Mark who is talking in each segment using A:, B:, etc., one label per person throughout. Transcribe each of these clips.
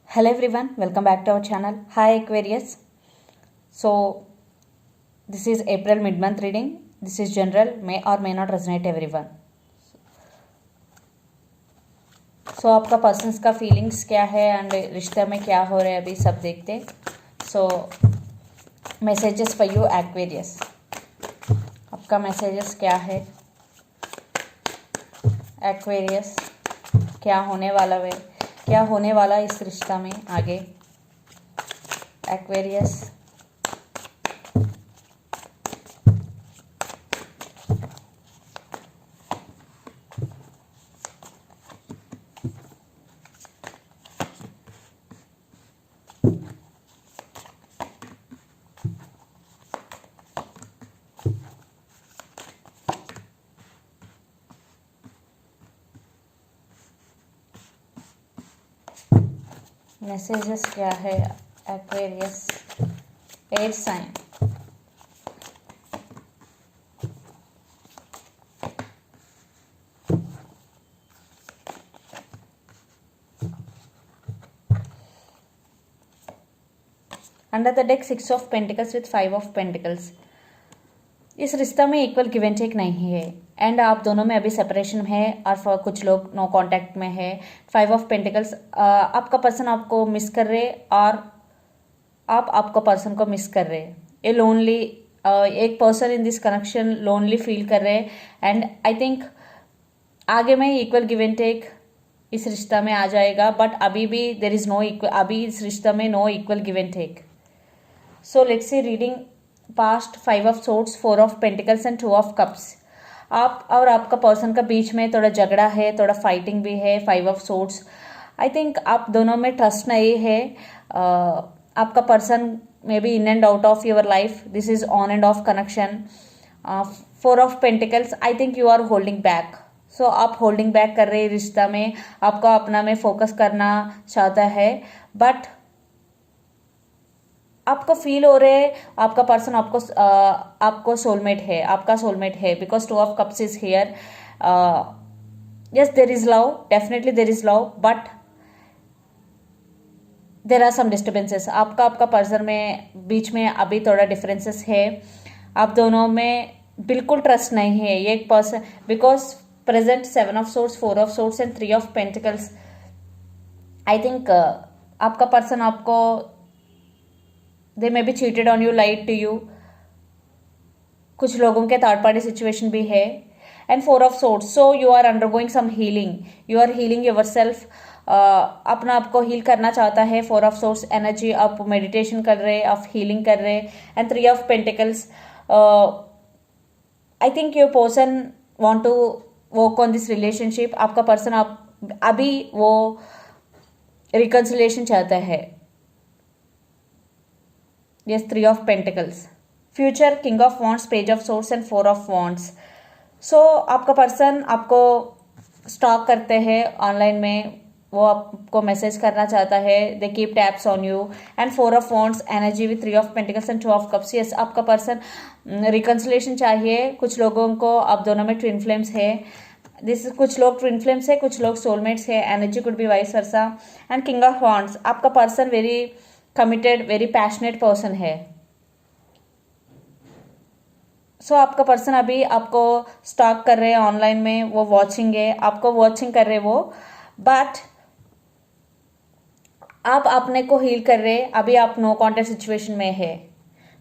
A: Hello everyone, welcome back to our channel. Hi Aquarius. So this is April mid-month reading. This is general, may or may not resonate everyone. So आपका persons का feelings क्या है and रिश्ते में क्या हो रहा है अभी सब देखते. सो मैसेजेस फॉर यू एक्वेरियस. आपका मैसेजेस क्या है एक्वेरियस? क्या होने वाला है, क्या होने वाला इस रिश्ता में आगे एक्वेरियस? मैसेजेस क्या है Aquarius air sign? Under the deck 6 of pentacles with 5 of pentacles. इस रिश्ता में इक्वल गिव एंड टेक नहीं है एंड आप दोनों में अभी सेपरेशन है और कुछ लोग नो कांटेक्ट में है. 5 ऑफ पेंटिकल्स, आपका पर्सन आपको मिस कर रहे और आप आपको पर्सन को मिस कर रहे. ये लोनली एक person in this connection lonely feel कर रहे एंड आई थिंक आगे में इक्वल गिव एंड टेक इस रिश्ता में आ जाएगा. बट अभी भी देर इज नो इक्वल, अभी इस रिश्ता में no equal give and take. So let's see reading past 5 of swords, 4 of pentacles and 2 of cups. आप और आपका पर्सन का बीच में थोड़ा झगड़ा है, थोड़ा फाइटिंग भी है. 5 ऑफ सोर्ट्स, आई थिंक आप दोनों में ट्रस्ट नहीं है. आपका person may be in and out of your life. This is on end of connection. 4 of pentacles, I think you are holding back. So आप होल्डिंग बैक कर रहे हैं रिश्ता में, आपको अपना में फोकस करना चाहता है. बट आपको फील हो रहे है आपका पर्सन आपको सोलमेट है, आपका सोलमेट है. Because 2 of cups is here. Yes, there is love, definitely there is love, but there are some disturbances. आपका पर्सन में बीच में अभी थोड़ा डिफरेंसेस है. आप दोनों में बिल्कुल ट्रस्ट नहीं है. ये एक person because present 7 of swords, 4 of swords and 3 of pentacles. I think आपका पर्सन आपको they may be cheated on you, lied to you. कुछ लोगों के थर्ड पार्टी सिचुएशन भी है. And 4 of swords, so you are undergoing some healing. You are healing yourself. अपना आपको heal करना चाहता है. 4 ऑफ सोर्ट्स एनर्जी, आप मेडिटेशन कर रहे, आप हीलिंग कर रहे. And 3 of pentacles, I think your person want to work on this relationship. आपका पर्सन आप अभी वो रिकंसिलिएशन चाहता है. Yes, 3 of Pentacles. Future, King of Wands, Page of Swords and 4 of Wands. So आपका पर्सन आपको स्टॉक करते हैं ऑनलाइन में, वो आपको मैसेज करना चाहता है. They keep taps on you. And 4 of wands energy with 3 of pentacles and 2 of cups. Yes, आपका पर्सन रिकंसिलेशन चाहिए. कुछ लोगों को आप दोनों में ट्विन फ्लेम्स है. दिस कुछ लोग ट्विन फ्लेम्स है, कुछ लोग सोलमेट्स है. Energy could be vice versa. And king of wands, आपका person very committed, very passionate person है. सो आपका पर्सन अभी आपको स्टॉक कर रहे हैं ऑनलाइन में, वो वॉचिंग है, आपको वॉचिंग कर रहे वो. बट आप अपने को हील कर रहे, अभी आप नो कॉन्टेक्ट सिचुएशन में है.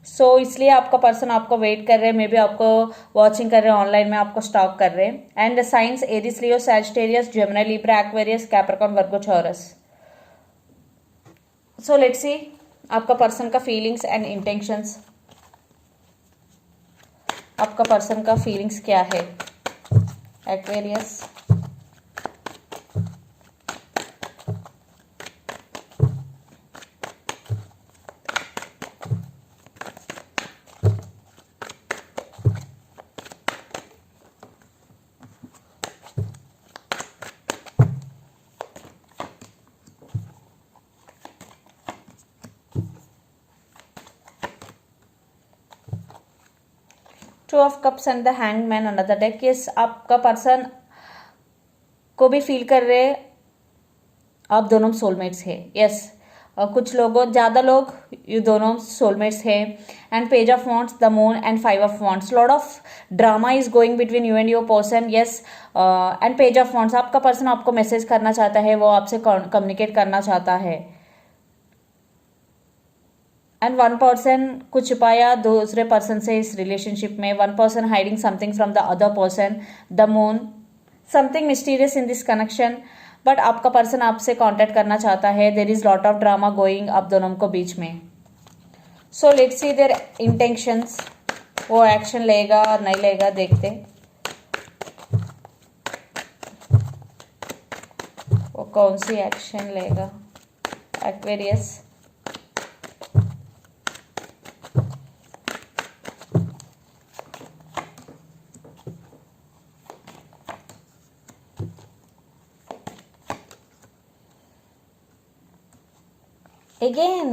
A: सो इसलिए आपका पर्सन आपको वेट कर रहे, मे बी आपको वॉचिंग कर रहे हैं ऑनलाइन में, आपको स्टॉक कर रहे. And signs Aries, Leo, Sagittarius, Gemini, Libra, Aquarius, Capricorn, Virgo, Taurus. So let's see आपका पर्सन का फीलिंग्स एंड इंटेंशंस. आपका पर्सन का फीलिंग्स क्या है Aquarius? Two of cups and the hangman on the deck. Yes, आपका person को भी feel कर रहे आप दोनों सोलमेट्स है. यस, कुछ लोगों, ज़्यादा लोग ये दोनों सोलमेट्स है। And page of wants, the moon and 5 of wants, lot of drama is going between you and your person. Yes, and page of wants, आपका पर्सन आपको मैसेज करना चाहता है, वो आपसे कम्युनिकेट करना चाहता है। एंड वन पर्सन कुछ छुपाया दूसरे पर्सन से इस रिलेशनशिप में। One person hiding something from the other person, the moon, something mysterious in this connection. But आपका पर्सन आपसे कांटेक्ट करना चाहता है। There is lot of drama going आप दोनों को बीच में। So let's see their intentions, वो एक्शन लेगा और नहीं लेगा, देखते वो कौन सी एक्शन लेगा। Aquarius, again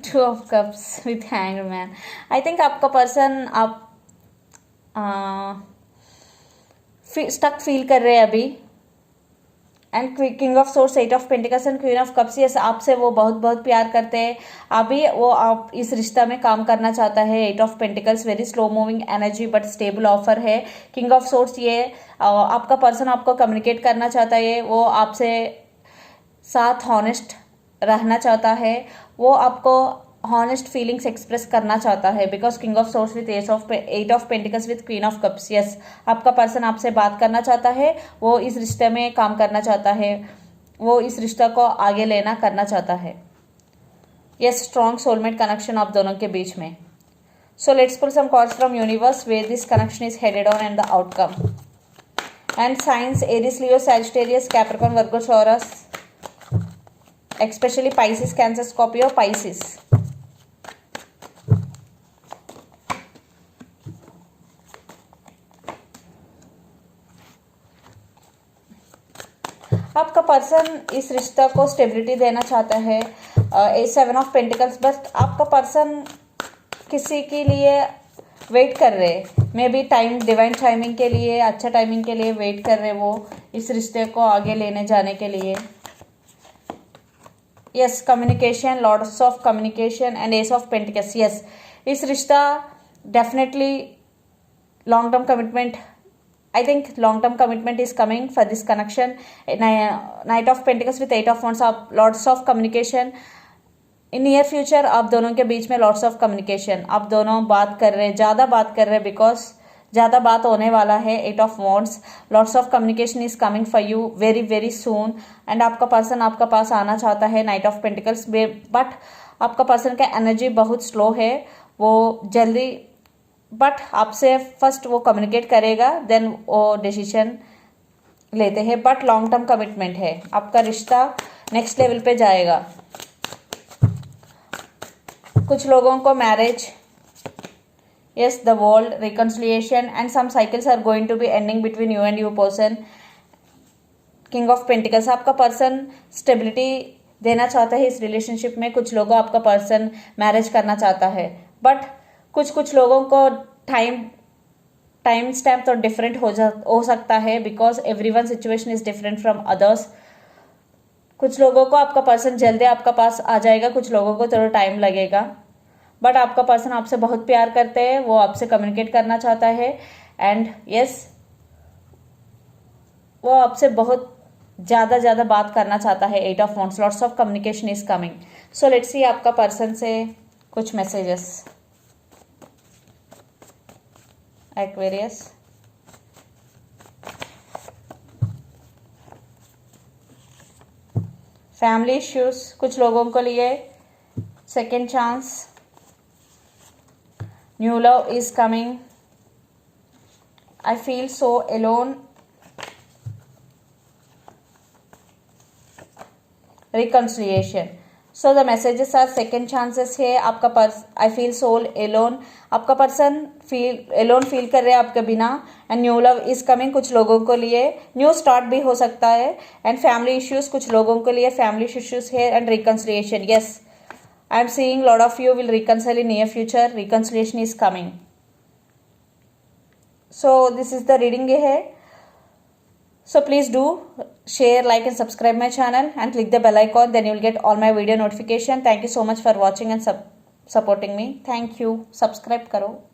A: 2 of cups with hanged man. I think आपका पर्सन आप स्टक फील कर रहे हैं अभी। And king of source, 8 of pentacles and queen of cups. Yes, आपसे वो बहुत बहुत प्यार करते हैं अभी। वो आप इस रिश्ता में काम करना चाहता है। 8 of pentacles, very slow moving energy but stable offer है। किंग ऑफ सोर्स, ये आपका पर्सन आपको कम्युनिकेट करना चाहता है। वो आपसे साथ हॉनेस्ट रहना चाहता है। वो आपको हॉनेस्ट फीलिंग्स एक्सप्रेस करना चाहता है। Because king of source with 8 of pentacles with queen of cups. Yes, आपका पर्सन आपसे बात करना चाहता है। वो इस रिश्ते में काम करना चाहता है। वो इस रिश्ता को आगे लेना करना चाहता है। यस, स्ट्रॉन्ग सोलमेट कनेक्शन आप दोनों के बीच में। So let's pull some cards from universe where this connection is headed on and the outcome. And signs Aries, Leo, Sagittarius, Capricorn, Virgo, Taurus, especially Pisces, Cancer, Scorpio, Pisces. आपका person इस रिश्ता को stability देना चाहता है। 7 of pentacles, but आपका person किसी के लिए वेट कर रहे, may be time, divine timing के लिए, अच्छा टाइमिंग के लिए वेट कर रहे वो इस रिश्ते को आगे लेने जाने के लिए। Yes, communication, lords of communication and ace of pentacles. Yes, इस रिश्ता definitely long term commitment, I think long term commitment is coming for this connection. Knight of pentacles with 8 of wands, आप lords of communication in near future. आप दोनों के बीच में Lord's of communication, आप दोनों बात कर रहे, ज़्यादा बात कर रहे, बिकॉज ज़्यादा बात होने वाला है। 8 of wands, lots of communication is coming for you very very soon. And आपका पर्सन आपका पास आना चाहता है। नाइट ऑफ पेंटिकल्स में, बट आपका पर्सन का एनर्जी बहुत स्लो है। वो जल्दी, बट आपसे फर्स्ट वो कम्युनिकेट करेगा, देन वो डिसीजन लेते हैं। बट लॉन्ग टर्म कमिटमेंट है, आपका रिश्ता नेक्स्ट लेवल पे जाएगा। कुछ लोगों को marriage, yes, the world, reconciliation, and some cycles are going to be ending between you and your person. King of Pentacles, आपका पर्सन स्टेबिलिटी देना चाहता है इस रिलेशनशिप में। कुछ लोगों आपका पर्सन मैरिज करना चाहता है, बट कुछ लोगों को टाइम स्टैम्प तो डिफरेंट हो सकता है, because everyone situation is different from others. कुछ लोगों को आपका पर्सन जल्दी आपका पास आ जाएगा, कुछ लोगों को थोड़ा टाइम लगेगा। बट आपका पर्सन आपसे बहुत प्यार करते हैं, वो आपसे कम्युनिकेट करना चाहता है। एंड यस, वो आपसे बहुत ज़्यादा बात करना चाहता है। 8 of wands, lots of communication is coming. So let's see आपका पर्सन से कुछ मैसेजेस। एक्वेरियस, फैमिली इश्यूज कुछ लोगों को लिए, second chance, new love is coming, I feel so alone, reconciliation. So the messages are second chances है। आपका I feel so alone, आपका पर्सन एलोन फील कर रहे हैं आपके बिना। And new love is coming, कुछ लोगों को लिए न्यू स्टार्ट भी हो सकता है। एंड फैमिली इश्यूज, कुछ लोगों के लिए फैमिली इश्यूज है। And reconciliation, yes, I am seeing lot of you will reconcile in near future. Reconciliation is coming. So this is the reading ये है। So please do share, like and subscribe my channel and click the bell icon, then you will get all my video notification. Thank you so much for watching and supporting me. Thank you. Subscribe karo.